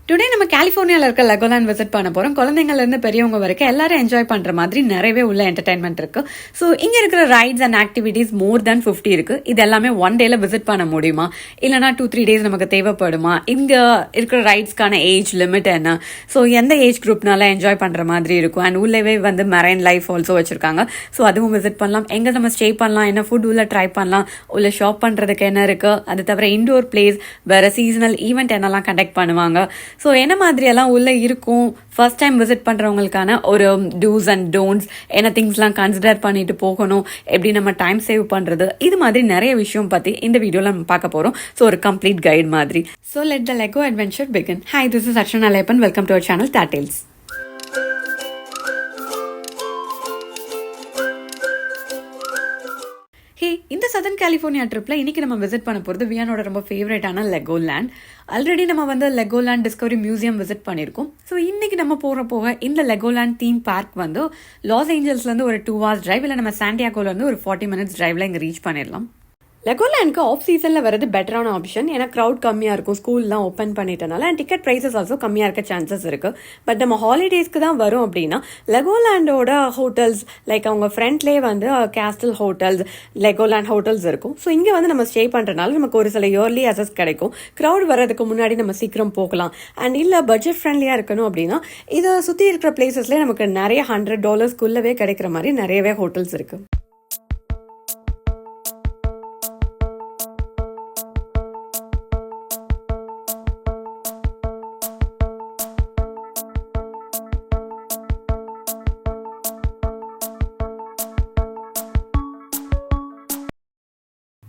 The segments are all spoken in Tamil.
டுடே நம்ம கலிஃபோர்னியாவில் இருக்க லெகோலாண்ட் விசிட் பண்ண போகிறோம். குழந்தைங்கள்லேருந்து பெரியவங்க வரைக்கும் எல்லாரும் என்ஜாய் பண்ணுற மாதிரி நிறையவே உள்ள என்டர்டைன்மெண்ட் இருக்குது. ஸோ இங்கே இருக்கிற ரைட்ஸ் அண்ட் ஆக்டிவிட்டீஸ் மோர் தேன் 50 இருக்குது. இது எல்லாமே ஒன் டேல விசிட் பண்ண முடியுமா, இல்லைனா 2-3 டேஸ் நமக்கு தேவைப்படுமா, இங்கே இருக்கிற ரைட்ஸ்க்கான ஏஜ் லிமிட் என்ன, ஸோ எந்த ஏஜ் குரூப்னால என்ஜாய் பண்ணுற மாதிரி இருக்கும். அண்ட் உள்ளவே வந்து மெரைன் லைஃப் ஆல்சோ வச்சுருக்காங்க. ஸோ அதுவும் விசிட் பண்ணலாம். எங்கே நம்ம ஸ்டே பண்ணலாம், என்ன ஃபுட் உள்ள ட்ரை பண்ணலாம், உள்ள ஷாப் பண்ணுறதுக்கு என்ன இருக்குது, அது தவிர இண்டோர் பிளேஸ், வேறு சீசனல் ஈவெண்ட் என்னெல்லாம் கண்டக்ட் பண்ணுவாங்க, ஸோ என்ன மாதிரியெல்லாம் உள்ளே இருக்கும், ஃபர்ஸ்ட் டைம் விசிட் பண்ணுறவங்களுக்கான ஒரு டூஸ் அண்ட் டோன்ட்ஸ், என்ன திங்ஸ்லாம் கன்சிடர் பண்ணிட்டு போகணும், எப்படி நம்ம டைம் சேவ் பண்ணுறது, இது மாதிரி நிறைய விஷயம் பற்றி இந்த வீடியோவில் நம்ம பார்க்க போகிறோம். ஸோ ஒரு கம்ப்ளீட் கைட் மாதிரி. So let the Lego adventure begin. Hi, this is Archana Lappan. Welcome to our channel DarTales. இந்த சதர்ன் கலிஃபோர்னியா ட்ரிப்பில் இன்றைக்கி நம்ம விசிட் பண்ண போகிறது வியானோட ரொம்ப ஃபேவரட்டான லெகோலேண்ட். ஆல்ரெடி நம்ம வந்து லெகோலேண்ட் டிஸ்கவரி மியூசியம் விசிட் பண்ணியிருக்கோம். ஸோ இன்றைக்கி நம்ம போக இந்த லெகோலேண்ட் தீம் பார்க் வந்து லாஸ் ஏஞ்சல்ஸ்லேருந்து ஒரு 2 hours டிரைவ், இல்லை நம்ம சாண்டியாகோலேருந்து ஒரு 40 minutes டிரைவில் இங்கே ரீச் பண்ணிடலாம். லெகோலேண்ட்க்கு ஆஃப் சீசனில் வரது பெட்டரான ஆப்ஷன். ஏன்னா க்ரௌட் கம்மியாக இருக்கும், ஸ்கூல்லாம் ஓப்பன் பண்ணிட்டனால, அண்ட் டிக்கெட் ப்ரைஸஸ் ஆல்சோ கம்மியாக இருக்க சான்சஸ் இருக்குது. பட் நம்ம ஹாலிடேஸ்க்கு தான் வரும் அப்படின்னா லெகோலேண்டோட ஹோட்டல்ஸ் லைக் அவங்க ஃப்ரண்ட்லேயே வந்து கேஸ்டல் ஹோட்டல்ஸ், லெகோலேண்ட் ஹோட்டல்ஸ் இருக்கும். ஸோ இங்கே வந்து நம்ம ஸ்டே பண்ணுறதுனால நமக்கு ஒரு சில இயர்லி அசஸ் கிடைக்கும். க்ரௌட் வர்றதுக்கு முன்னாடி நம்ம சீக்கிரம் போகலாம். அண்ட் இல்லை பட்ஜெட் ஃப்ரெண்ட்லியாக இருக்கணும் அப்படின்னா இதை சுற்றி இருக்கிற பிளேசஸ்லேயே நமக்கு நிறைய $100 கிடைக்கிற மாதிரி நிறையவே ஹோட்டல்ஸ் இருக்குது.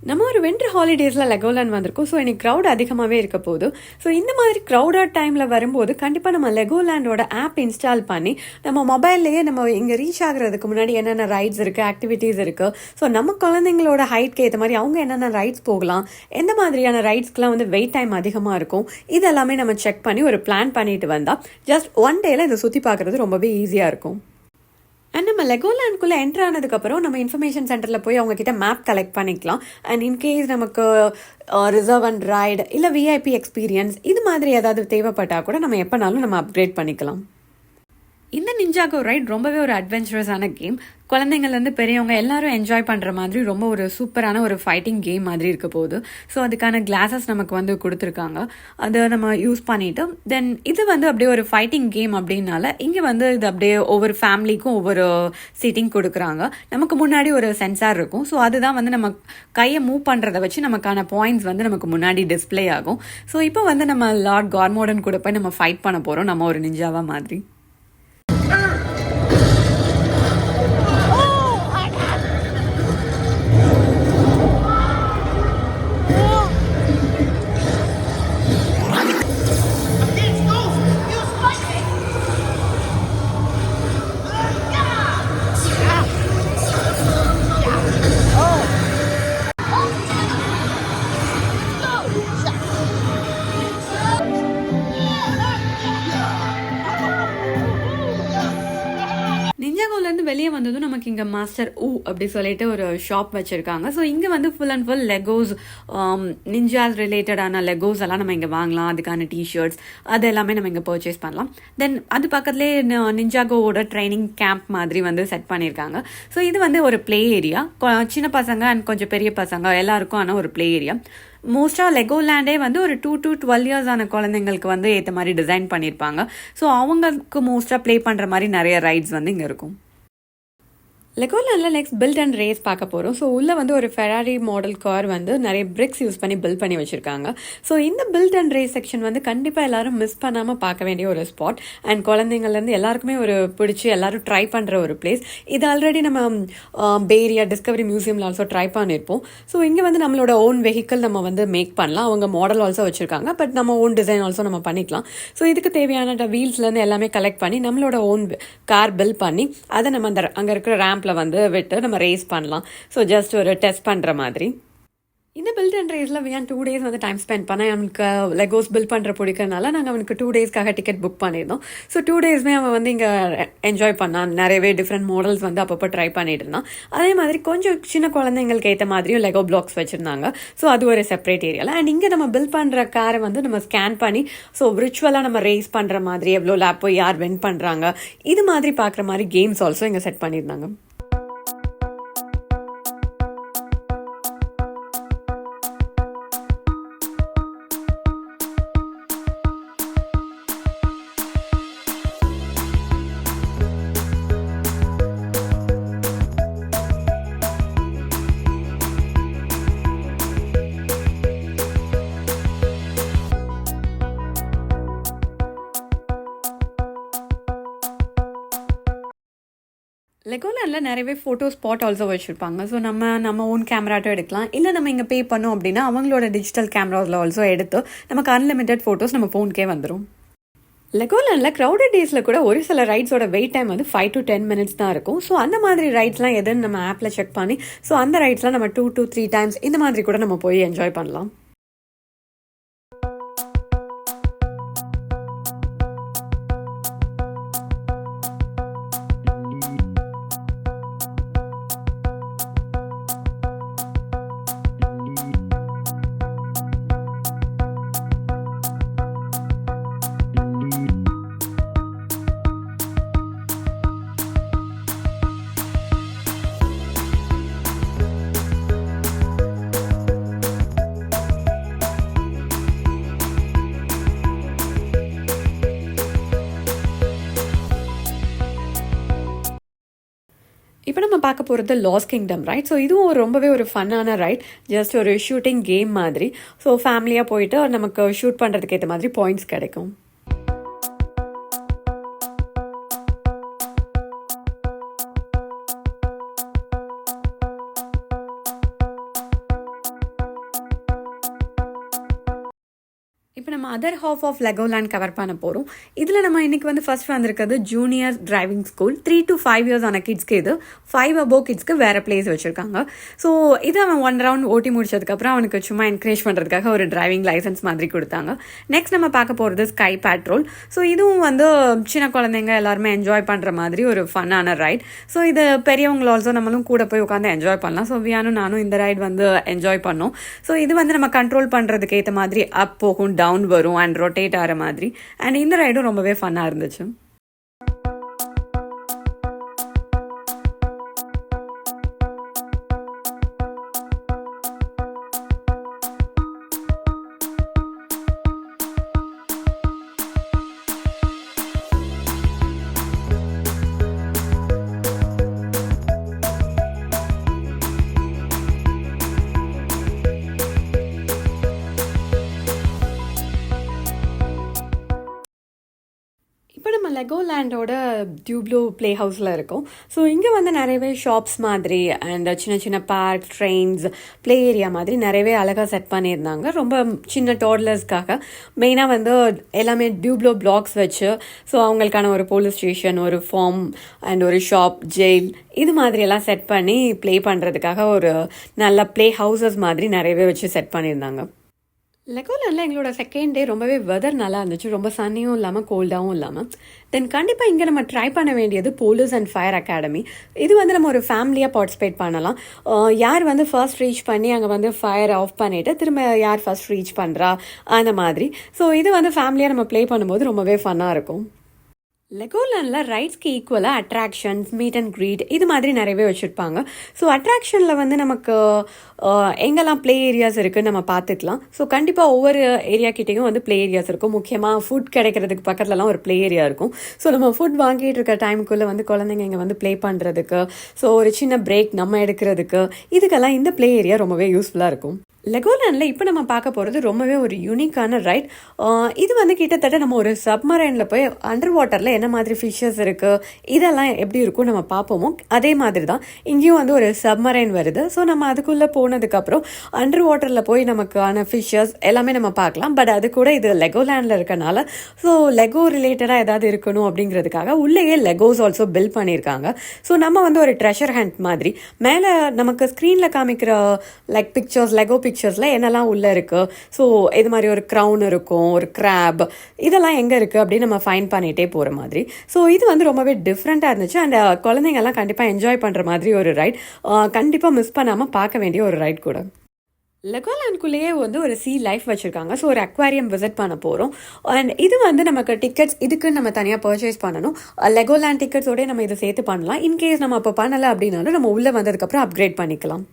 நம்ம ஒரு வின்டர் ஹாலிடேஸில் லெகோலேண்ட் வந்திருக்கோம். ஸோ எனக்கு க்ரௌட் அதிகமாகவே இருக்க போகுது. ஸோ இந்த மாதிரி க்ரௌடட் டைமில் வரும்போது கண்டிப்பாக நம்ம லெகோலேண்டோட ஆப் இன்ஸ்டால் பண்ணி நம்ம மொபைல்லையே நம்ம இங்கே ரீச் ஆகுறதுக்கு முன்னாடி என்னென்ன ரைட்ஸ் இருக்குது, ஆக்டிவிட்டீஸ் இருக்குது, ஸோ நம்ம குழந்தைங்களோட ஹைட்க்கு ஏற்ற மாதிரி அவங்க என்னென்ன ரைட்ஸ் போகலாம், எந்த மாதிரியான ரைட்ஸ்க்கெலாம் வந்து வெயிட் டைம் அதிகமாக இருக்கும், இதெல்லாமே நம்ம செக் பண்ணி ஒரு பிளான் பண்ணிட்டு வந்தால் ஜஸ்ட் ஒன் டேல இதை சுற்றி பார்க்குறது ரொம்பவே ஈஸியாக இருக்கும். அண்ட் நம்ம லெகோலேண்ட்குள்ளே என்ட்ரு ஆனதுக்கப்புறம் நம்ம இன்ஃபர்மேஷன் சென்டரில் போய் அவங்கக்கிட்ட மேப் கலெக்ட் பண்ணிக்கலாம். அண்ட் இன்கேஸ் நமக்கு ரிசர்வ் அண்ட் ரைடு இல்லை விஐபி எக்ஸ்பீரியன்ஸ் இது மாதிரி ஏதாவது தேவைப்பட்டால் கூட நம்ம எப்போனாலும் நம்ம அப்கிரேட் பண்ணிக்கலாம். இந்த நிஞ்சாகோ ரைட் ரொம்பவே ஒரு அட்வென்ச்சரஸான கேம். குழந்தைங்கள்லேருந்து பெரியவங்க எல்லாரும் என்ஜாய் பண்ணுற மாதிரி ரொம்ப ஒரு சூப்பரான ஒரு ஃபைட்டிங் கேம் மாதிரி இருக்க போகுது. ஸோ அதுக்கான கிளாஸஸ் நமக்கு வந்து கொடுத்துருக்காங்க, அதை நம்ம யூஸ் பண்ணிவிட்டு தென் இது வந்து அப்படியே ஒரு ஃபைட்டிங் கேம் அப்படின்னால இங்கே வந்து இது அப்படியே ஒவ்வொரு ஃபேமிலிக்கும் ஒவ்வொரு சீட்டிங் கொடுக்குறாங்க. நமக்கு முன்னாடி ஒரு சென்சார் இருக்கும். ஸோ அதுதான் வந்து நம்ம கையை மூவ் பண்ணுறதை வச்சு நமக்கான பாயிண்ட்ஸ் வந்து நமக்கு முன்னாடி டிஸ்பிளே ஆகும். ஸோ இப்போ வந்து நம்ம லார்ட் கார்மோடன் கூட போய் நம்ம ஃபைட் பண்ண போகிறோம், நம்ம ஒரு நிஞ்சாவா மாதிரி. நிஞ்சாகோலேருந்து வெளியே வந்ததும் நமக்கு இங்கே மாஸ்டர் அப்படி சொல்லிட்டு ஒரு ஷாப் வச்சுருக்காங்க. ஸோ இங்கே வந்து full and full Legos, ninjas ரிலேட்டடான லெகோஸ் எல்லாம் நம்ம இங்கே வாங்கலாம். அதுக்கான டிஷர்ட்ஸ் அது எல்லாமே நம்ம இங்கே பர்ச்சேஸ் பண்ணலாம். தென் அது பக்கத்துலேயே நிஞ்சாகோவோட ட்ரைனிங் கேம்ப் மாதிரி வந்து செட் பண்ணியிருக்காங்க. ஸோ இது வந்து ஒரு ப்ளே ஏரியா, சின்ன பசங்க அண்ட் கொஞ்சம் பெரிய பசங்க எல்லாருக்கும் ஆன ஒரு ப்ளே ஏரியா. மோஸ்ட்டாக லெகோலேண்டே வந்து ஒரு 2 to 12 years ஆன குழந்தைங்களுக்கு வந்து ஏற்ற மாதிரி டிசைன் பண்ணியிருப்பாங்க. ஸோ அவங்களுக்கு மோஸ்ட்டாக ப்ளே பண்ணுற மாதிரி நிறைய ரைட்ஸ் வந்து இங்கே இருக்கும். லெகோலேண்டில் நெக்ஸ்ட் பில்ட் அண்ட் ரேஸ் பார்க்க போகிறோம். ஸோ உள்ளே வந்து ஒரு ஃபெராரி மாடல் கார் வந்து நிறைய பிரிக்ஸ் யூஸ் பண்ணி பில்ட் பண்ணி வச்சுருக்காங்க. ஸோ இந்த பில்ட் அண்ட் ரேஸ் செக்ஷன் வந்து கண்டிப்பாக எல்லாரும் மிஸ் பண்ணாமல் பார்க்க வேண்டிய ஒரு ஸ்பாட். அண்ட் குழந்தைங்கள்லேருந்து எல்லாருக்குமே ஒரு பிடிச்சி எல்லாரும் ட்ரை பண்ணுற ஒரு பிளேஸ். இது ஆல்ரெடி நம்ம பேரியா டிஸ்கவரி மியூசியமில் ஆல்சோ ட்ரை பண்ணியிருப்போம். ஸோ இங்கே வந்து நம்மளோட ஓன் வெஹிக்கிள் நம்ம வந்து மேக் பண்ணலாம். அவங்க மாடல் ஆல்சோ வச்சுருக்காங்க, பட் நம்ம ஓன் டிசைன் ஆல்சோ நம்ம பண்ணிக்கலாம். ஸோ இதுக்கு தேவையான வீல்ஸ்லேருந்து எல்லாமே கலெக்ட் பண்ணி நம்மளோட ஓன் கார் பில்ட் பண்ணி அதை நம்ம அந்த அங்கே இருக்கிற ரேம்ப் வந்து விட்டு நம்ம ரேஸ் பண்ணலாம். ஸோ ஜஸ்ட் ஒரு டெஸ்ட் பண்ணுற மாதிரி. இந்த பில்ட் அண்ட் ரேஸில் வியான் 2 days வந்து டைம் ஸ்பெண்ட் பண்ணேன். அவனுக்கு லெகோஸ் பில்ட் பண்ணுற பிடிக்கிறதுனால நாங்கள் அவனுக்கு 2 daysக்காக டிக்கெட் புக் பண்ணியிருந்தோம். ஸோ 2 daysமே அவன் வந்து இங்கே என்ஜாய் பண்ணான். நிறையவே டிஃப்ரெண்ட் மாடல்ஸ் வந்து அப்பப்போ ட்ரை பண்ணிட்டு இருந்தான். அதே மாதிரி கொஞ்சம் சின்ன குழந்தைங்களுக்கு ஏற்ற மாதிரியும் லெகோ பிளாக்ஸ் வச்சுருந்தாங்க. ஸோ அது ஒரு செப்பரேட் ஏரியாவில். அண்ட் இங்கே நம்ம பில்ட் பண்ணுற காரை வந்து நம்ம ஸ்கேன் பண்ணி ஸோ விர்ச்சுவலாக நம்ம ரேஸ் பண்ணுற மாதிரி எவ்வளோ லேப் போய் யார் வின் பண்ணுறாங்க இது மாதிரி பார்க்குற மாதிரி கேம்ஸ் ஆல்சோ இங்கே செட் பண்ணியிருந்தாங்க. லெகோலாண்டில் நிறையவே ஃபோட்டோ ஸ்பாட் ஆல்சோ வச்சுருப்பாங்க. ஸோ நம்ம ஓன் கேமராட்டும் எடுக்கலாம். இல்லை நம்ம இங்கே பே பண்ணோம் அப்படின்னா அவங்களோட டிஜிட்டல் கேமராஸில் ஆல்சோ எடுத்து நமக்கு அன்லிமிட்டட் ஃபோட்டோஸ் நம்ம ஃபோனுக்கே வந்துடும். லெகோலாண்டில் க்ரௌடட் டேஸில் கூட ஒரு சில ரைட்ஸோட வெயிட் டைம் வந்து 5 to 10 minutes தான் இருக்கும். ஸோ அந்த மாதிரி ரைட்ஸ்லாம் எதுன்னு நம்ம ஆப்பில் செக் பண்ணி ஸோ அந்த ரைட்ஸ்லாம் நம்ம 2 to 3 times இந்த மாதிரி கூட நம்ம போய் என்ஜாய் பண்ணலாம். இப்போ நம்ம பார்க்க போகிறது லாஸ்ட் கிங்டம் ரைட். ஸோ இதுவும் ரொம்பவே ஒரு ஃபன்னான ரைட். ஜஸ்ட் ஒரு ஷூட்டிங் கேம் மாதிரி. ஸோ ஃபேமிலியாக போயிட்டு நமக்கு ஷூட் பண்ணுறதுக்கு ஏற்ற மாதிரி பாயிண்ட்ஸ் கிடைக்கும். இப்போ நம்ம other half of Legoland cover பண்ண போகிறோம். இதில் நம்ம இன்றைக்கி வந்து ஃபர்ஸ்ட் வந்திருக்கிறது junior driving school. 3 to 5 years ஆன கிட்ஸ்க்கு இது, 5 above கிட்ஸ்க்கு வேறு பிளேஸ் வச்சுருக்காங்க. ஸோ இது அவன் 1 round ஓட்டி முடிச்சதுக்கப்புறம் அவனுக்கு சும்மா என்கரேஜ் பண்ணுறதுக்காக ஒரு டிரைவிங் லைசன்ஸ் மாதிரி கொடுத்தாங்க. நெக்ஸ்ட் நம்ம பார்க்க போகிறது ஸ்கை பேட்ரோல். ஸோ இதுவும் வந்து சின்ன குழந்தைங்க எல்லாருமே என்ஜாய் பண்ணுற மாதிரி ஒரு ஃபன்னான ரைட். ஸோ இது பெரியவங்க ஆல்சோ நம்மளும் கூட போய் உட்காந்து என்ஜாய் பண்ணலாம். ஸோ வியானும் நானும் இந்த ரைட் வந்து என்ஜாய் பண்ணோம். ஸோ இது வந்து நம்ம கண்ட்ரோல் பண்ணுறதுக்கு ஏற்ற மாதிரி அப் போகும், டவுன் வரும் அண்ட் ரொட்டேட் ஆகிற மாதிரி. அண்ட் இந்த ரைடும் ரொம்பவே ஃபன்னாக இருந்துச்சு. இப்போ நம்ம லெகோலேண்டோட டியூப்ளோ பிளே ஹவுஸில் இருக்கோம். ஸோ இங்கே வந்து நிறையவே ஷாப்ஸ் மாதிரி அண்ட் சின்ன சின்ன பார்க், ட்ரெயின்ஸ், ப்ளே ஏரியா மாதிரி நிறையவே அழகாக செட் பண்ணியிருந்தாங்க. ரொம்ப சின்ன டோட்லர்ஸ்க்காக மெயினாக வந்து எல்லாமே டியூப்ளோ பிளாக்ஸ் வச்சு ஸோ அவங்களுக்கான ஒரு போலீஸ் ஸ்டேஷன், ஒரு ஃபார்ம் அண்ட் ஒரு ஷாப், ஜெயில் இது மாதிரியெல்லாம் செட் பண்ணி ப்ளே பண்ணுறதுக்காக ஒரு நல்ல ப்ளே ஹவுசஸ் மாதிரி நிறையவே வச்சு செட் பண்ணியிருந்தாங்க. லெகோலேண்டில் எங்களோட செகண்ட் டே ரொம்பவே வெதர் நல்லா இருந்துச்சு. ரொம்ப சன்னியும் இல்லாமல் கோல்டாகவும் இல்லாமல். தென் கண்டிப்பாக இங்கே நம்ம ட்ரை பண்ண வேண்டியது போலீஸ் அண்ட் ஃபயர் அகாடமி. இது வந்து நம்ம ஒரு ஃபேமிலியாக பார்ட்டிசிபேட் பண்ணலாம். யார் வந்து ஃபர்ஸ்ட் ரீச் பண்ணி அங்கே வந்து ஃபயர் ஆஃப் பண்ணிவிட்டு திரும்ப யார் ஃபர்ஸ்ட் ரீச் பண்ணுறா அந்த மாதிரி. ஸோ இது வந்து ஃபேமிலியாக நம்ம ப்ளே பண்ணும்போது ரொம்பவே ஃபன்னாக இருக்கும். லெகோலேண்டில் ரைட்ஸ்க்கு ஈக்குவலாக அட்ராக்ஷன்ஸ், மீட் அண்ட் க்ரீட் இது மாதிரி நிறையவே வச்சுருப்பாங்க. ஸோ அட்ராக்ஷனில் வந்து நமக்கு எங்கெல்லாம் ப்ளே ஏரியாஸ் இருக்குதுன்னு நம்ம பார்த்துக்கலாம். ஸோ கண்டிப்பாக ஒவ்வொரு ஏரியா கிட்டேயும் வந்து ப்ளே ஏரியாஸ் இருக்கும். முக்கியமாக ஃபுட் கிடைக்கிறதுக்கு பக்கத்துலலாம் ஒரு ப்ளே ஏரியா இருக்கும். ஸோ நம்ம ஃபுட் வாங்கிட்டு இருக்க டைமுக்குள்ளே வந்து குழந்தைங்க இங்கே வந்து ப்ளே பண்ணுறதுக்கு, ஸோ ஒரு சின்ன பிரேக் நம்ம எடுக்கிறதுக்கு இதுக்கெல்லாம் இந்த ப்ளே ஏரியா ரொம்பவே யூஸ்ஃபுல்லாக இருக்கும். லெகோலேண்டில் இப்போ நம்ம பார்க்க போகிறது ரொம்பவே ஒரு யூனிக்கான ரைட். இது வந்து கிட்டத்தட்ட நம்ம ஒரு சப்மரைனில் போய் அண்டர் வாட்டரில் என்ன மாதிரி ஃபிஷ்ஷஸ் இருக்குது இதெல்லாம் எப்படி இருக்கும் நம்ம பார்ப்போமோ அதே மாதிரி தான் இங்கேயும் வந்து ஒரு சப்மரைன் வருது. ஸோ நம்ம அதுக்குள்ளே போனதுக்கப்புறம் அண்டர் வாட்டரில் போய் நமக்கான ஃபிஷ்ஷஸ் எல்லாமே நம்ம பார்க்கலாம். பட் அது கூட இது லெகோலேண்டில் இருக்கனால ஸோ லெகோ ரிலேட்டடாக ஏதாவது இருக்கணும் அப்படிங்கிறதுக்காக உள்ளேயே லெகோஸ் ஆல்சோ பில்ட் பண்ணியிருக்காங்க. ஸோ நம்ம வந்து ஒரு ட்ரெஷர் ஹண்ட் மாதிரி மேலே நமக்கு ஸ்க்ரீனில் காமிக்கிற லைக் பிக்சர்ஸ், லெகோ பிக்சர்ஸில் என்னெல்லாம் உள்ளே இருக்குது. ஸோ இது மாதிரி ஒரு க்ரௌன் இருக்கும், ஒரு கிராப், இதெல்லாம் எங்கே இருக்குது அப்படின்னு நம்ம ஃபைன் பண்ணிகிட்டே போகிற மாதிரி. ஸோ இது வந்து ரொம்பவே டிஃப்ரெண்ட்டாக இருந்துச்சு. அண்ட் குழந்தைங்கள்லாம் கண்டிப்பாக என்ஜாய் பண்ணுற மாதிரி ஒரு ரைட், கண்டிப்பாக மிஸ் பண்ணாமல் பார்க்க வேண்டிய ஒரு ரைட் கூட. லெகோலாண்ட்குள்ளேயே வந்து ஒரு சீ லைஃப் வச்சுருக்காங்க. ஸோ ஒரு அக்வாரியம் விசிட் பண்ண போகிறோம். அண்ட் இது வந்து நமக்கு டிக்கெட்ஸ் இதுக்குன்னு நம்ம தனியாக பர்ச்சேஸ் பண்ணணும். லெகோலாண்ட் டிக்கெட்ஸோடய நம்ம இதை சேர்த்து பண்ணலாம். இன்கேஸ் நம்ம அப்போ பண்ணலை அப்படின்னாலும் நம்ம உள்ளே வந்ததுக்கப்புறம் அப்கிரேட் பண்ணிக்கலாம்.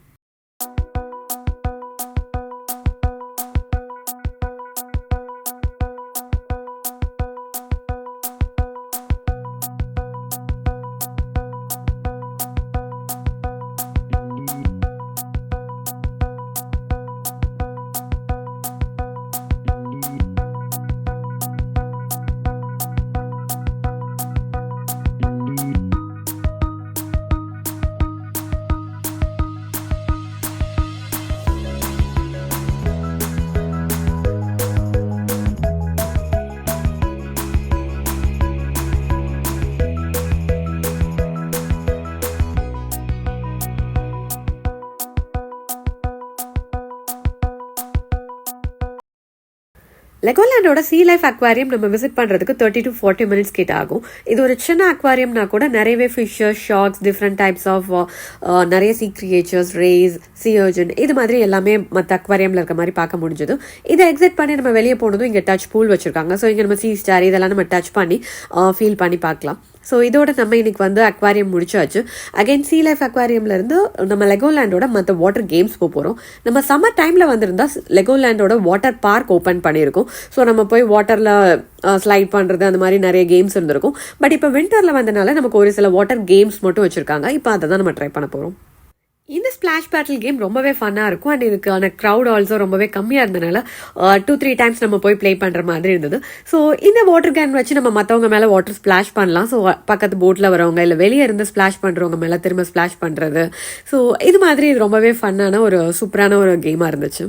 லெகோலாண்டோட சீ லைஃப் அக்வாரியம் நம்ம விசிட் பண்ணுறதுக்கு 30 to 40 மினிட்ஸ் கிட்ட ஆகும். இது ஒரு சின்ன அக்வாரியம்னா கூட நிறையவே fishes, sharks, different types of நிறைய சீ கிரியேச்சர்ஸ், ரேஸ், சீயர்ஜன், இது மாதிரி எல்லாமே மற்ற அக்வாரியமில் இருக்க மாதிரி பார்க்க முடிஞ்சது. இதை எக்ஸிட் பண்ணி நம்ம வெளியே போனதும் இங்கே டச் பூல் வச்சுருக்காங்க. ஸோ இங்கே நம்ம சீ ஸ்டார் இதெல்லாம் நம்ம டச் பண்ணி ஃபீல் பண்ணி பார்க்கலாம். ஸோ இதோட நம்ம இன்னைக்கு வந்து அக்வாரியம் முடிச்சாச்சு. அகைன் சீ லைஃப் அக்வாரியம்லேருந்து நம்ம லெகோலாண்டோட மற்ற வாட்டர் கேம்ஸ் போகிறோம். நம்ம சம்மர் டைமில் வந்திருந்தா லெகோலாண்டோட வாட்டர் பார்க் ஓப்பன் பண்ணியிருக்கோம். ஸோ நம்ம போய் வாட்டரில் ஸ்லைட் பண்ணுறது அந்த மாதிரி நிறைய கேம்ஸ் இருந்திருக்கும். பட் இப்போ வின்டரில் வந்தனால நமக்கு ஒரு சில வாட்டர் கேம்ஸ் மட்டும் வச்சுருக்காங்க. இப்போ அதை தான் நம்ம ட்ரை பண்ண போகிறோம். இந்த ஸ்பிளாஷ் பேட்டில் கேம் ரொம்பவே ஃபன்னாக இருக்கும். அண்ட் இதுக்கான க்ரௌட் ஆல்சோ ரொம்பவே கம்மியாக இருந்தனால 2-3 டைம்ஸ் நம்ம போய் ப்ளே பண்ணுற மாதிரி இருந்தது. ஸோ இந்த வாட்டர் கேன் வச்சு நம்ம மற்றவங்க மேலே வாட்டர் ஸ்பிளாஷ் பண்ணலாம். ஸோ பக்கத்து போட்டில் வரவங்க இல்லை வெளியே இருந்து ஸ்பிளாஷ் பண்ணுறவங்க மேலே திரும்ப ஸ்பிளாஷ் பண்ணுறது. ஸோ இது மாதிரி இது ரொம்பவே ஃபன்னான ஒரு சூப்பரான ஒரு கேமாக இருந்துச்சு.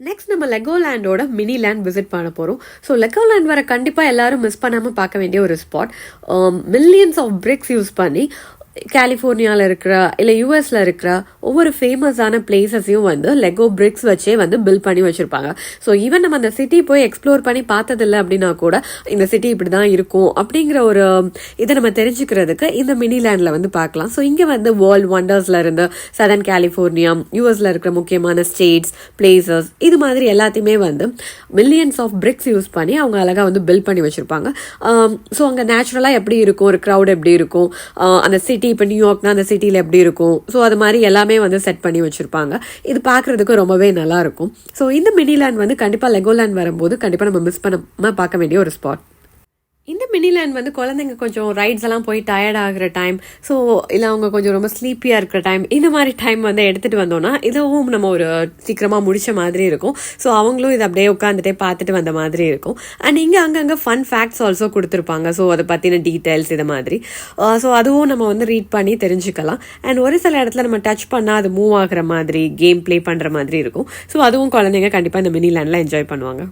நெக்ஸ்ட் நம்ம லெகோலாண்டோட மினிலேண்ட் விசிட் பண்ண போகிறோம். ஸோ லெகோலாண்ட் வர கண்டிப்பாக எல்லாரும் மிஸ் பண்ணாமல் பார்க்க வேண்டிய ஒரு spot. Millions of bricks use பண்ணி கலிஃபோர்னியாவில் இருக்கிற இல்லை யூஎஸில் இருக்கிற ஒவ்வொரு ஃபேமஸான பிளேசஸையும் வந்து லெகோ பிரிக்ஸ் வச்சே வந்து பில்ட் பண்ணி வச்சுருப்பாங்க. ஸோ ஈவன் நம்ம அந்த சிட்டி போய் எக்ஸ்ப்ளோர் பண்ணி பார்த்ததில்லை அப்படின்னா கூட இந்த சிட்டி இப்படி தான் இருக்கும் அப்படிங்கிற ஒரு இதை நம்ம தெரிஞ்சுக்கிறதுக்கு இந்த மினிலேண்டில் வந்து பார்க்கலாம். ஸோ இங்கே வந்து வேர்ல்ட் வண்டர்ஸில் இருந்து சதர்ன் கலிஃபோர்னியா, யூஎஸில் இருக்கிற முக்கியமான ஸ்டேட்ஸ், பிளேசஸ், இது மாதிரி எல்லாத்தையுமே வந்து மில்லியன்ஸ் ஆஃப் பிரிக்ஸ் யூஸ் பண்ணி அவங்க அழகாக வந்து பில்ட் பண்ணி வச்சுருப்பாங்க. ஸோ அங்கே நேச்சுரலாக எப்படி இருக்கும், ஒரு க்ரௌட் எப்படி இருக்கும், அந்த சிட்டி இப்போ நியூயார்க்னா அந்த சிட்டியில் எப்படி இருக்கும், ஸோ அது மாதிரி எல்லாமே வந்து செட் பண்ணி வச்சுருப்பாங்க. இது பார்க்குறதுக்கு ரொம்பவே நல்லா இருக்கும். ஸோ இந்த மினிலேண்ட் வந்து கண்டிப்பாக லெகோலாண்ட் வரும்போது கண்டிப்பாக நம்ம மிஸ் பண்ணாமல் பார்க்க வேண்டிய ஒரு ஸ்பாட். இந்த மினிலேண்ட் வந்து குழந்தைங்க கொஞ்சம் ரைட்ஸ் எல்லாம் போய் டயர்ட் ஆகிற டைம், ஸோ இல்லை அவங்க கொஞ்சம் ரொம்ப ஸ்லீப்பியாக இருக்கிற டைம், இந்த மாதிரி டைம் வந்து எடுத்துகிட்டு வந்தோம்னா இதுவும் நம்ம ஒரு சீக்கிரமாக முடிச்ச மாதிரி இருக்கும். ஸோ அவங்களும் இதை அப்படியே உட்காந்துட்டே பார்த்துட்டு வந்த மாதிரி இருக்கும். அண்ட் இங்கே அங்கங்கே ஃபன் ஃபேக்ட்ஸ் ஆல்சோ கொடுத்துருப்பாங்க. ஸோ அதை பற்றின டீட்டெயில்ஸ் இது மாதிரி. ஸோ அதுவும் நம்ம வந்து ரீட் பண்ணி தெரிஞ்சுக்கலாம். அண்ட் ஒரு சில இடத்துல நம்ம டச் பண்ணால் அது மூவ் ஆகிற மாதிரி, கேம் ப்ளே பண்ணுற மாதிரி இருக்கும். ஸோ அதுவும் குழந்தைங்க கண்டிப்பாக இந்த மினிலேண்டில் என்ஜாய் பண்ணுவாங்க.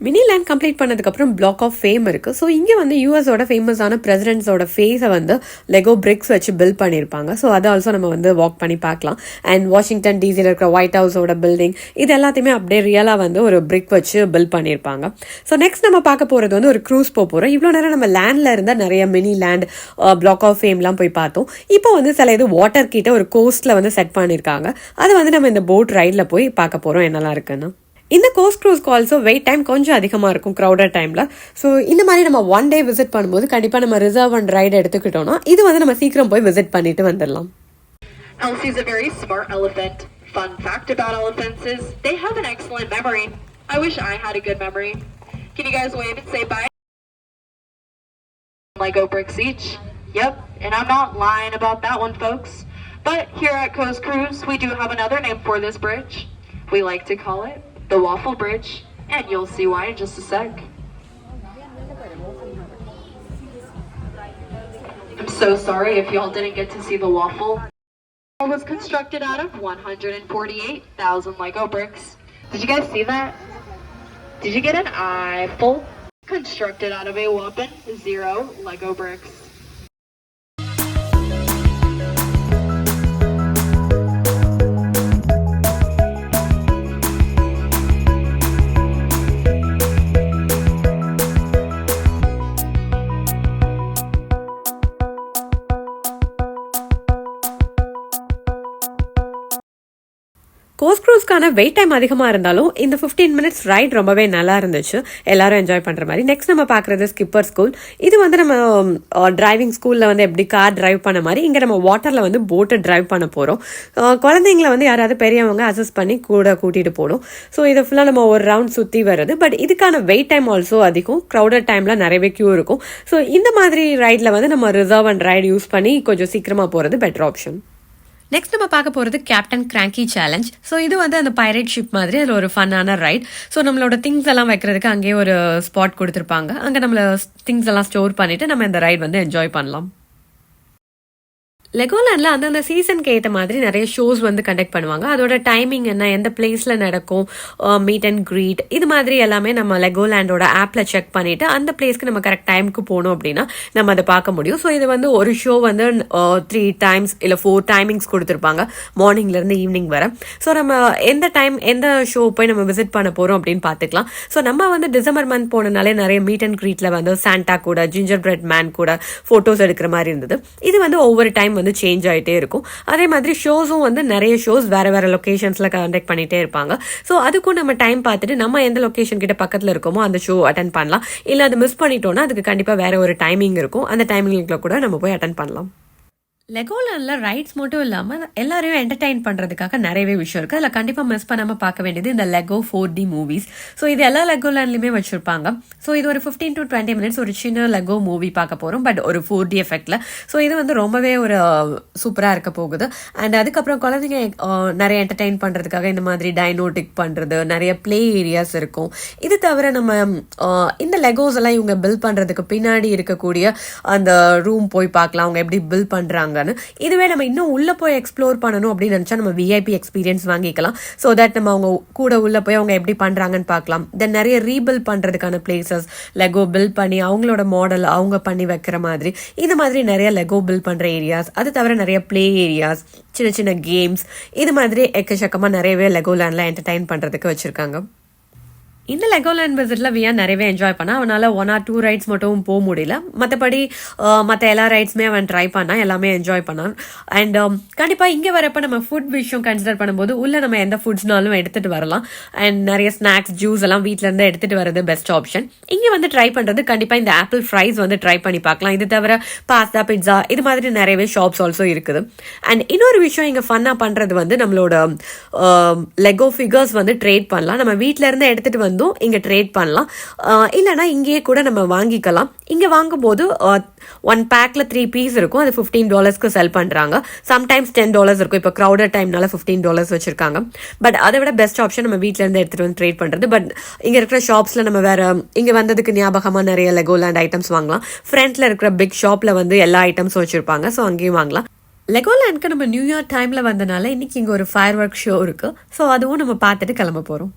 மினிலேண்ட் கம்ப்ளீட் பண்ணதுக்கப்புறம் பிளாக் ஆஃப் ஃபேம் இருக்குது. ஸோ இங்கே வந்து யூஎஸோட ஃபேமஸான பிரசிடென்ட்ஸோட ஃபேஸை வந்து லெகோ பிரிக்ஸ் வச்சு பில்ட் பண்ணியிருப்பாங்க. ஸோ அதை ஆல்சோ நம்ம வந்து வாக் பண்ணி பார்க்கலாம். அண்ட் வாஷிங்டன் டிசியில் இருக்கிற ஒயிட் ஹவுஸோட பில்டிங், இது எல்லாத்தையுமே அப்படியே ரியலாக வந்து ஒரு பிரிக் வச்சு பில்ட் பண்ணியிருப்பாங்க. ஸோ நெக்ஸ்ட் நம்ம பார்க்க போகிறது வந்து ஒரு க்ரூஸ் போகிறோம். இவ்வளோ நேரம் நம்ம லேண்டில் இருந்தால் நிறைய மினிலேண்ட், பிளாக் ஆஃப் ஃபேம்லாம் போய் பார்த்தோம். இப்போ வந்து சில இது வாட்டர் கிட்ட ஒரு கோஸ்ட்டில் வந்து செட் பண்ணியிருக்காங்க. அதை வந்து நம்ம இந்த போட் ரைடில் போய் பார்க்க போகிறோம் என்னெல்லாம் இருக்குன்னு. இந்த கோஸ்ட் க்ரூஸ்க்கு ஆல்சோ வெயிட் டைம் கொஞ்சம் அதிகமாக இருக்கும் க்ரௌடட் டைமில். ஸோ இந்த மாதிரி நம்ம ஒன் டே விசிட் பண்ணும்போது கண்டிப்பாக நம்ம ரிசர்வ் அண்ட் ரைடு எடுத்துக்கிட்டோம்னா இது வந்து நம்ம சீக்கிரம் போய் விசிட் பண்ணிட்டு வந்துடலாம். Elsie is a very smart elephant. Fun fact about elephants is they have an excellent memory. I wish I had a good memory. Can you guys wave and say bye? Lego bricks each. Yep, and I'm not lying about that one, folks. But here at Coast Cruise, we do have another name for this bridge. We like to call it the Waffle Bridge, and you'll see why in just a sec. I'm so sorry if y'all didn't get to see the waffle. It was constructed out of 148,000 Lego bricks. Did you guys see that? Did you get an eyeful? Constructed out of a whopping 0 Lego bricks. Coast க்ரூஸ்க்கான வெயிட் டைம் அதிகமாக இருந்தாலும் இந்த 15 minutes ரைட் ரொம்பவே நல்லா இருந்துச்சு, எல்லாரும் என்ஜாய் பண்ணுற மாதிரி. நெக்ஸ்ட் நம்ம பார்க்குறது ஸ்கிப்பர் ஸ்கூல். இது வந்து நம்ம டிரைவிங் ஸ்கூலில் வந்து எப்படி கார் டிரைவ் பண்ண மாதிரி இங்கே நம்ம வாட்டரில் வந்து போட்டை டிரைவ் பண்ண போகிறோம். குழந்தைங்கள வந்து யாராவது பெரியவங்க அசஸ் பண்ணி கூட கூட்டிகிட்டு போகணும். ஸோ இதை ஃபுல்லாக நம்ம ஒரு ரவுண்ட் சுற்றி வருது. பட் இதுக்கான வெயிட் டைம் ஆல்சோ அதிகம், க்ரௌடட் டைமில் நிறையவே க்யூ இருக்கும். ஸோ இந்த மாதிரி ரைடில் வந்து நம்ம ரிசர்வ் அண்ட் ரைடு யூஸ் பண்ணி கொஞ்சம் சீக்கிரமாக போகிறது பெட்டர் ஆப்ஷன். நெக்ஸ்ட் நம்ம பார்க்க போகிறது கேப்டன் கிராங்கி சேலஞ்ச். ஸோ இது வந்து அந்த பைரேட் ஷிப் மாதிரி அதில் ஒரு ஃபன்னான ரைட். ஸோ நம்மளோட திங்ஸ் எல்லாம் வைக்கிறதுக்கு அங்கேயே ஒரு ஸ்பாட் கொடுத்துருப்பாங்க. அங்கே நம்மள திங்ஸ் எல்லாம் ஸ்டோர் பண்ணிட்டு நம்ம இந்த ரைட் வந்து என்ஜாய் பண்ணலாம். லெகோலாண்டில் அந்தந்த சீசனுக்கு ஏற்ற மாதிரி நிறைய ஷோஸ் வந்து கண்டக்ட் பண்ணுவாங்க. அதோட டைமிங் என்ன, எந்த பிளேஸில் நடக்கும், மீட் அண்ட் க்ரீட், இது மாதிரி எல்லாமே நம்ம லெகோலாண்டோட ஆப்பில் செக் பண்ணிவிட்டு அந்த பிளேஸ்க்கு நம்ம கரெக்ட் டைமுக்கு போகணும் அப்படின்னா நம்ம அதை பார்க்க முடியும். ஸோ இது வந்து ஒரு ஷோ வந்து 3 times இல்லை 4 timings கொடுத்துருப்பாங்க, மார்னிங்லேருந்து ஈவினிங் வர. ஸோ நம்ம எந்த டைம் எந்த ஷோ போய் நம்ம விசிட் பண்ண போகிறோம் அப்படின்னு பார்த்துக்கலாம். ஸோ நம்ம வந்து டிசம்பர் மந்த் போனனாலே நிறைய மீட் அண்ட் க்ரீட்டில் வந்து சாண்டா கூட, ஜிஞ்சர் பிரெட் மேன் கூட ஃபோட்டோஸ் எடுக்கிற மாதிரி இருந்தது. இது வந்து ஒவ்வொரு டைம் வந்து சேஞ்ச் ஆகிட்டே இருக்கும். அதே மாதிரி ஷோஸும் வந்து நிறைய ஷோஸ் வேற வேற லொகேஷன்ஸ்ல கண்டக்ட் பண்ணிட்டே இருப்பாங்க. ஸோ அதுக்கும் நம்ம டைம் பார்த்துட்டு நம்ம எந்த லொகேஷன் கிட்ட பக்கத்தில் இருக்கோமோ அந்த ஷோ அட்டன் பண்ணலாம். இல்லை அது மிஸ் பண்ணிட்டோம்னா அதுக்கு கண்டிப்பாக வேற ஒரு டைமிங் இருக்கும், அந்த டைமிங்ல கூட நம்ம போய் அட்டன் பண்ணலாம். லெகோலாண்டில் ரைட்ஸ் மட்டும் இல்லாமல் எல்லாரையும் என்டர்டைன் பண்ணுறதுக்காக நிறையவே விஷயம் இருக்குது. அதில் கண்டிப்பாக மிஸ் பண்ணாமல் பார்க்க வேண்டியது இந்த லெகோ 4D மூவிஸ். ஸோ இது எல்லா லெகோலாண்ட்லையுமே வச்சுருப்பாங்க. ஸோ இது ஒரு 15 to 20 minutes ஒரு சின்ன லெகோ மூவி பார்க்க போகிறோம், பட் ஒரு 4D எஃபெக்டில். ஸோ இது வந்து ரொம்பவே ஒரு சூப்பராக இருக்க போகுது. அண்ட் அதுக்கப்புறம் குழந்தைங்க நிறைய என்டர்டைன் பண்ணுறதுக்காக இந்த மாதிரி டைனோட்டிக் பண்ணுறது, நிறைய ப்ளே ஏரியாஸ் இருக்கும். இது தவிர நம்ம இந்த லெகோஸ் எல்லாம் இவங்க பில்ட் பண்ணுறதுக்கு பின்னாடி இருக்கக்கூடிய அந்த ரூம் போய் பார்க்கலாம், அவங்க எப்படி பில்ட் பண்ணுறாங்க. இதுவே நம்ம இன்னும் உள்ள போய் எக்ஸ்ப்ளோர் பண்ணணும் அப்படின்னு நினைச்சா நம்ம விஐபி எக்ஸ்பீரியன்ஸ் வாங்கிக்கலாம். ஸோ தட் நம்ம அவங்க கூட உள்ள போய் அவங்க எப்படி பண்றாங்கன்னு பார்க்கலாம். தென் நிறைய ரீபில்ட் பண்றதுக்கான பிளேசஸ் லெகோ பில்ட் பண்ணி அவங்களோட மாடல் அவங்க பண்ணி வைக்கிற மாதிரி இது மாதிரி நிறைய லெகோ பில்ட் பண்ற ஏரியாஸ், அது தவிர நிறைய பிளே ஏரியாஸ், சின்ன சின்ன கேம்ஸ், இது மாதிரி எக்கச்சக்கமா நிறையவே லெகோலாண்ட்ல என்டர்டைன் பண்றதுக்கு வச்சிருக்காங்க. இந்த லெகோலாண்ட் விசிட்ல வியா நிறையவே என்ஜாய் பண்ணா. அவனால 1 or 2 ரைட்ஸ் மட்டும் போக முடியல, மற்றபடி மற்ற எல்லா ரைட்ஸுமே அவன் ட்ரை பண்ணான், எல்லாமே என்ஜாய் பண்ணான். அண்ட் கண்டிப்பா இங்க வரப்ப நம்ம ஃபுட் விஷயம் கன்சிடர் பண்ணும்போது உள்ள நம்ம எந்த ஃபுட்ஸ்னாலும் எடுத்துட்டு வரலாம். அண்ட் நிறைய ஸ்நாக்ஸ், ஜூஸ் எல்லாம் வீட்ல இருந்து எடுத்துட்டு வரது பெஸ்ட் ஆப்ஷன். இங்க வந்து ட்ரை பண்றது கண்டிப்பா இந்த ஆப்பிள் ஃப்ரைஸ் வந்து ட்ரை பண்ணி பார்க்கலாம். இது தவிர பாஸ்தா, பிட்ஸா, இது மாதிரி நிறையவே ஷாப்ஸ் ஆல்சோ இருக்குது. அண்ட் இன்னொரு விஷயம் இங்க ஃபன்னா பண்றது வந்து நம்மளோட லெகோ ஃபிகர்ஸ் வந்து ட்ரேட் பண்ணலாம். நம்ம வீட்ல இருந்து எடுத்துட்டு வந்து இங்க ட்ரேட் பண்ணலாம், இல்லைன்னா இங்கேயே கூட நம்ம வாங்கிக்கலாம். இங்க வாங்கும் போது 1 packல 3 pieces இருக்கும், அது $15 செல் பண்றாங்க. சம்டைம்ஸ் $10 இருக்கும். இப்போ கிரௌடட் டைம்னால $15 வச்சிருக்காங்க. பட் அதை விட பெஸ்ட் ஆப்ஷன் நம்ம வீட்ல இருந்து எடுத்துட்டு வந்து ட்ரேட் பண்றது. பட் இங்க இருக்கிற ஷாப்ஸ்ல நம்ம வேற இங்க வந்ததுக்கு ஞாபகமா நிறைய லெகோலாண்ட் ஐட்டம்ஸ் வாங்கலாம். ஃப்ரண்ட்ல இருக்கிற பிக் ஷாப்ல வந்து எல்லா ஐட்டம்ஸும் வச்சிருப்பாங்க, ஸோ அங்கேயும் வாங்கலாம். லெகோலாண்ட்க்கு நம்ம நியூ இயர் டைம்ல வந்தனால இன்னைக்கு இங்க ஒரு ஃபயர் ஒர்க் ஷோ இருக்கு. ஸோ அதுவும் நம்ம பார்த்துட்டு கிளம்ப போறோம்.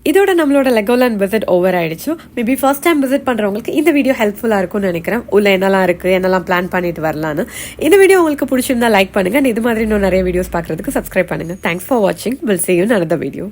இதோட நம்மளோட லெகோலாண்ட் விசிட் ஓவர் ஆயிடுச்சு. மேபி ஃபர்ஸ்ட் டைம் விசிட் பண்றவங்களுக்கு இந்த வீடியோ ஹெல்ப்ஃபுல்லா இருக்கும்னு நினைக்கிறேன். உள்ள என்னெல்லாம் இருக்கு, என்னெல்லாம் பிளான் பண்ணிட்டு வரலான்னு. இந்த வீடியோ உங்களுக்கு பிடிச்சிருந்தா லைக் பண்ணுங்க. இது மாதிரி இன்னும் நிறைய வீடியோஸ் பார்க்கறதுக்கு சப்ஸ்கிரைப் பண்ணுங்க. தேங்க்ஸ் ஃபார் வாட்சிங். Will see you in another video.